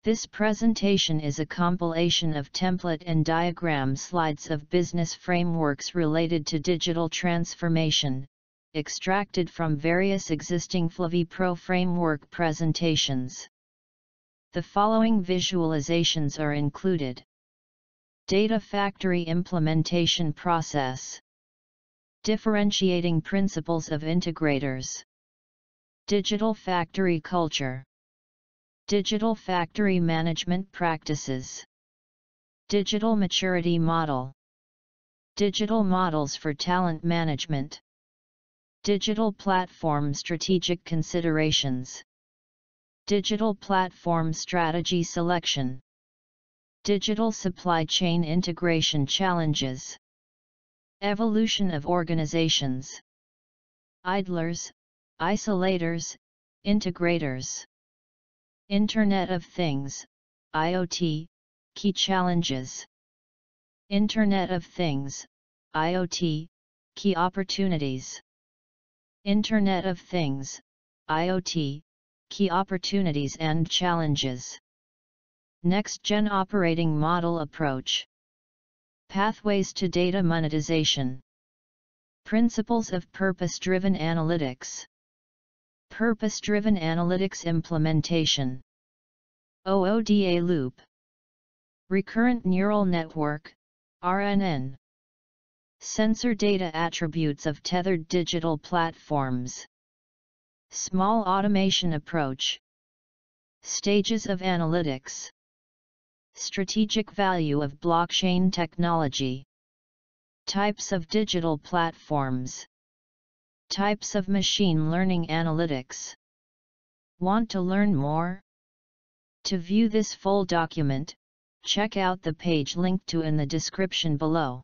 This presentation is a compilation of template and diagram slides of business frameworks related to digital transformation, extracted from various existing FlevyPro framework presentations. The following visualizations are included. Data Factory Implementation Process. Differentiating Principles of Integrators. Digital Factory Culture. Digital Factory Management Practices. Digital Maturity Model. Digital Models for Talent Management. Digital Platform Strategic Considerations. Digital Platform Strategy Selection. Digital Supply Chain Integration Challenges. Evolution of Organizations. Idlers, Isolators, Integrators. Internet of Things, IoT, Key Challenges. Internet of Things, IoT, Key Opportunities. Internet of Things, IoT, Key Opportunities and Challenges. Next-Gen Operating Model Approach. Pathways to Data Monetization. Principles of Purpose-Driven Analytics. Purpose-Driven Analytics Implementation. OODA Loop. Recurrent Neural Network, RNN. Sensor Data Attributes of Tethered Digital Platforms. Small Automation Approach. Stages of Analytics. Strategic Value of Blockchain Technology. Types of Digital Platforms. Types of Machine Learning Analytics. Want to learn more? To view this full document, check out the page linked to in the description below.